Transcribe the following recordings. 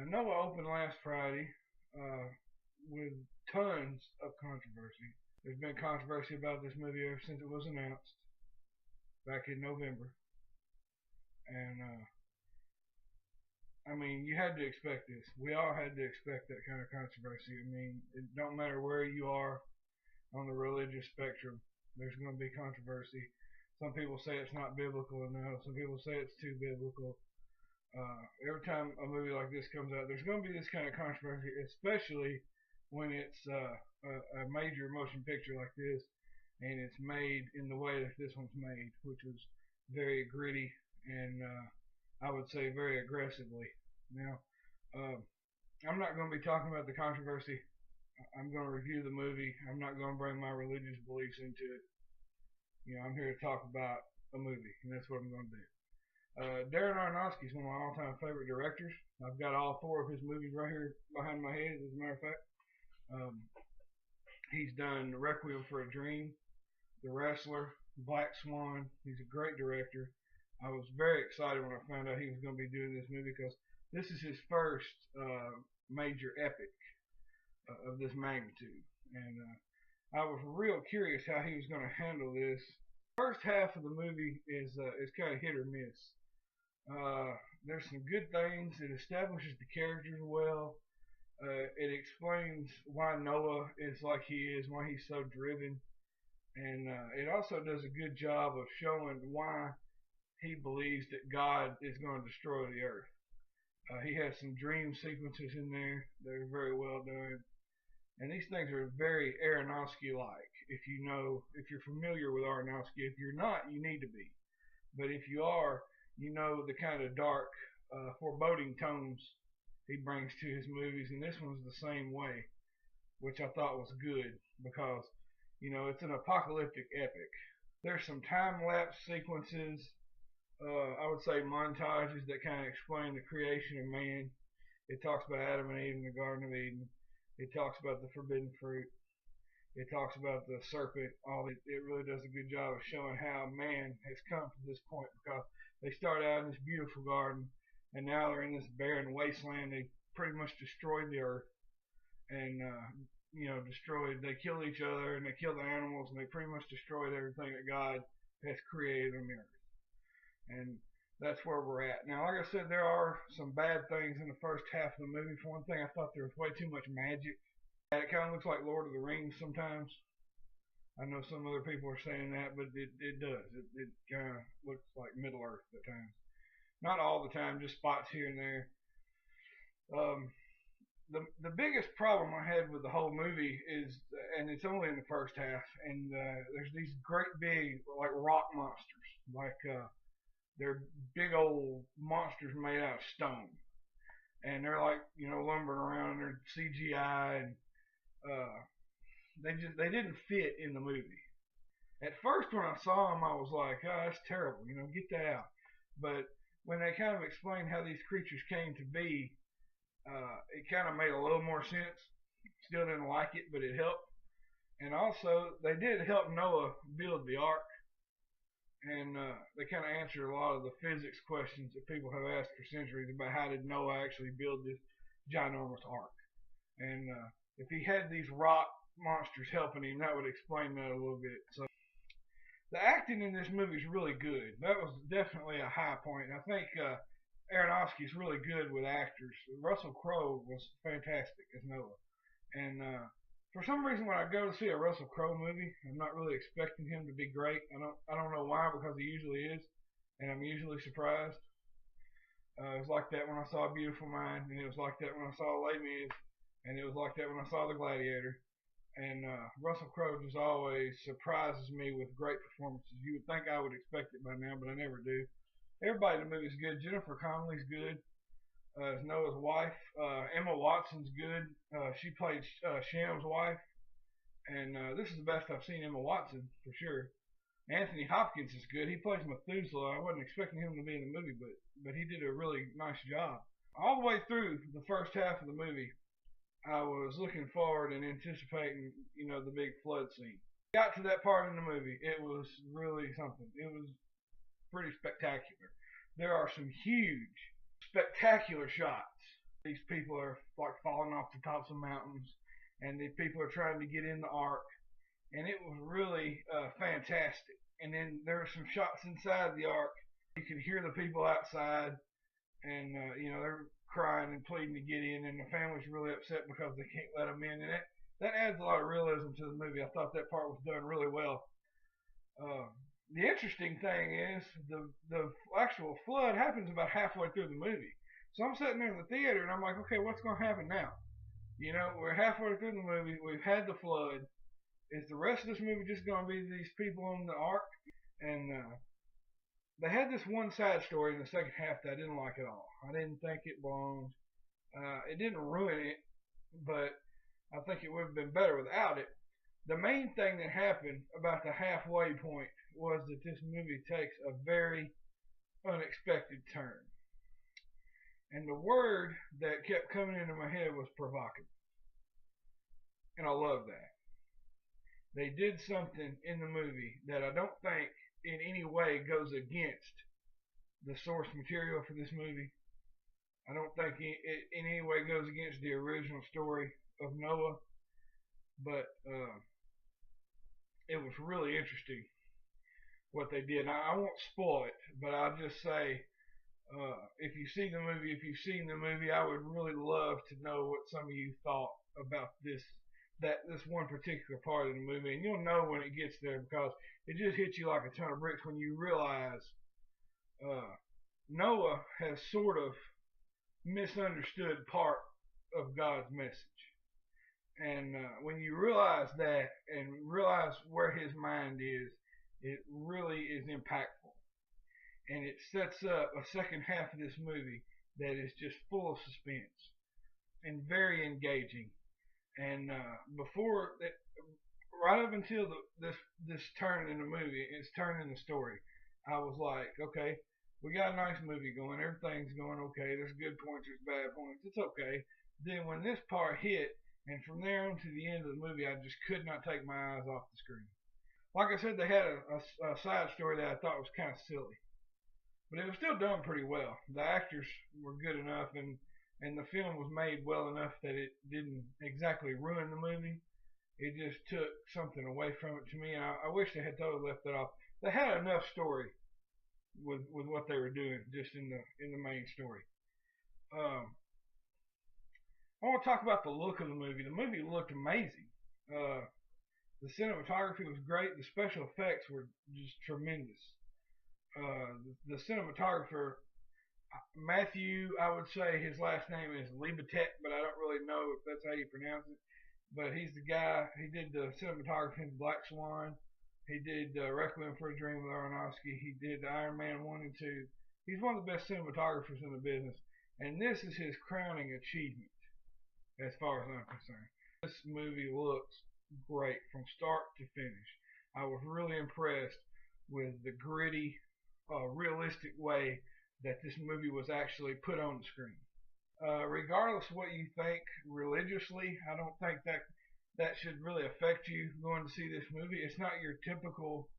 Noah opened last Friday with tons of controversy. There's been controversy about this movie ever since it was announced back in November. And I mean, you had to expect this. We all had to expect that kind of controversy. I mean, it don't matter where you are on the religious spectrum, there's going to be controversy. Some people say it's not biblical enough. Some people say it's too biblical. Every time a movie like this comes out, there's going to be this kind of controversy, especially when it's a major motion picture like this, and it's made in the way that this one's made, which was very gritty and I would say very aggressively. Now, I'm not going to be talking about the controversy. I'm going to review the movie. I'm not going to bring my religious beliefs into it. You know, I'm here to talk about a movie, and that's what I'm going to do. Darren Aronofsky is one of my all-time favorite directors. I've got all 4 of his movies right here behind my head, as a matter of fact. He's done Requiem for a Dream, The Wrestler, Black Swan. He's a great director. I was very excited when I found out he was going to be doing this movie because this is his first major epic of this magnitude. And I was real curious how he was going to handle this. First half of the movie is kind of hit or miss. There's some good things. It establishes the characters well. It explains why Noah is like he is, why he's so driven, and it also does a good job of showing why he believes that God is going to destroy the earth. He has some dream sequences in there that are very well done, and these things are very Aronofsky-like. If you're familiar with Aronofsky, if you're not, you need to be. But if you are, you know the kind of dark, foreboding tones he brings to his movies, and this one's the same way, which I thought was good because, you know, it's an apocalyptic epic. There's some time-lapse sequences, I would say montages that kind of explain the creation of man. It talks about Adam and Eve in the Garden of Eden. It talks about the forbidden fruit. It talks about the serpent. It really does a good job of showing how man has come to this point because they start out in this beautiful garden, and now they're in this barren wasteland. They pretty much destroyed the earth, and they killed each other, and they killed the animals, and they pretty much destroyed everything that God has created on the earth. And that's where we're at. Now, like I said, there are some bad things in the first half of the movie. For one thing, I thought there was way too much magic. It kind of looks like Lord of the Rings sometimes. I know some other people are saying that, but it does. It kind of looks like Middle Earth at times. Not all the time, just spots here and there. The biggest problem I had with the whole movie is, and it's only in the first half, and there's these great big like rock monsters, like they're big old monsters made out of stone, and they're like lumbering around, and they're CGI, and they didn't fit in the movie. At first, when I saw them, I was like, "Oh, that's terrible! Get that out." But when they kind of explained how these creatures came to be, it kind of made a little more sense. Still didn't like it, but it helped. And also, they did help Noah build the ark, and they kind of answered a lot of the physics questions that people have asked for centuries about how did Noah actually build this ginormous ark. And if he had these rock monsters helping him, that would explain that a little bit. So the acting in this movie is really good. That was definitely a high point. I think Aronofsky is really good with actors. Russell Crowe was fantastic as Noah. And for some reason, when I go to see a Russell Crowe movie, I'm not really expecting him to be great. I don't know why, because he usually is, and I'm usually surprised. It was like that when I saw A Beautiful Mind, and it was like that when I saw Les Mis, and it was like that when I saw The Gladiator. And Russell Crowe just always surprises me with great performances. You would think I would expect it by now, but I never do. Everybody in the movie is good. Jennifer Connelly's good as Noah's wife. Emma Watson's good. She played Shem's wife, and this is the best I've seen Emma Watson for sure. Anthony Hopkins is good. He plays Methuselah. I wasn't expecting him to be in the movie, but he did a really nice job. All the way through the first half of the movie, I was looking forward and anticipating, the big flood scene. Got to that part in the movie, it was really something. It was pretty spectacular. There are some huge, spectacular shots These people are like falling off the tops of mountains, and the people are trying to get in the ark, and it was really fantastic. And then there were some shots inside the ark. You could hear the people outside, and they're crying and pleading to get in, and the family's really upset because they can't let them in, and that adds a lot of realism to the movie. I thought that part was done really well. The interesting thing is the actual flood happens about halfway through the movie. So I'm sitting there in the theater and I'm like, okay, what's going to happen now? We're halfway through the movie. We've had the flood. Is the rest of this movie just going to be these people on the ark? And they had this one side story in the second half that I didn't like at all. I didn't think it belonged. It didn't ruin it, but I think it would have been better without it. The main thing that happened about the halfway point was that this movie takes a very unexpected turn. And the word that kept coming into my head was provocative. And I love that. They did something in the movie that I don't think in any way goes against the source material for this movie. I don't think it in any way goes against the original story of Noah. But it was really interesting what they did. Now, I won't spoil it, but I'll just say, if you've seen the movie, I would really love to know what some of you thought about this one particular part of the movie. And you'll know when it gets there, because it just hits you like a ton of bricks when you realize Noah has sort of misunderstood part of God's message. And when you realize that and realize where his mind is, it really is impactful. And it sets up a second half of this movie that is just full of suspense and very engaging. And before that, right up until this turn in the movie, it's turn in the story, I was like, okay, we got a nice movie going. Everything's going okay. There's good points, there's bad points. It's okay. Then when this part hit, and from there on to the end of the movie, I just could not take my eyes off the screen. Like I said, they had a side story that I thought was kind of silly, but it was still done pretty well. The actors were good enough, and the film was made well enough that it didn't exactly ruin the movie. It just took something away from it to me, and I wish they had totally left that off. They had enough story with what they were doing just in the main story. I want to talk about the look of the movie. The movie looked amazing. The cinematography was great. The special effects were just tremendous. The cinematographer, Matthew, I would say his last name is Libatet, but I don't really know if that's how you pronounce it. But he's the guy. He did the cinematography in Black Swan. He did Requiem for a Dream with Aronofsky. He did Iron Man 1 and 2. He's one of the best cinematographers in the business. And this is his crowning achievement, as far as I'm concerned. This movie looks great from start to finish. I was really impressed with the gritty, realistic way that this movie was actually put on the screen. Regardless of what you think religiously, I don't think that should really affect you going to see this movie. It's not your typical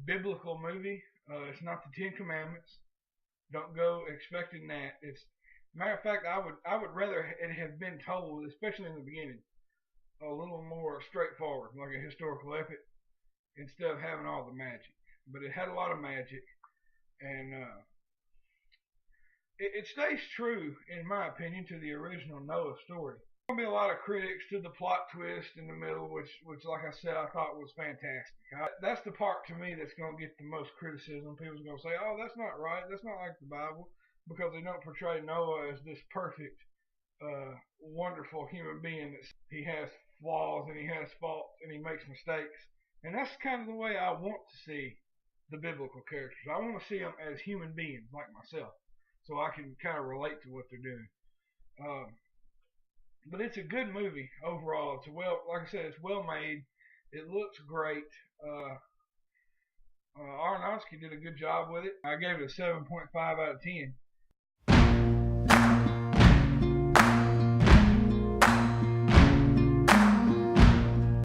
biblical movie. It's not the Ten Commandments. Don't go expecting that. Matter of fact, I would rather it have been told, especially in the beginning, a little more straightforward, like a historical epic, instead of having all the magic. But it had a lot of magic, and it stays true, in my opinion, to the original Noah story. There's going to be a lot of critics to the plot twist in the middle, which like I said, I thought was fantastic. That's the part to me that's going to get the most criticism. People's going to say, oh, that's not right. That's not like the Bible. Because they don't portray Noah as this perfect, wonderful human being. He has flaws and he has faults and he makes mistakes. And that's kind of the way I want to see the biblical characters. I want to see them as human beings like myself, so I can kind of relate to what they're doing. But it's a good movie overall. Like I said, it's well made. It looks great. Aronofsky did a good job with it. I gave it a 7.5 out of 10.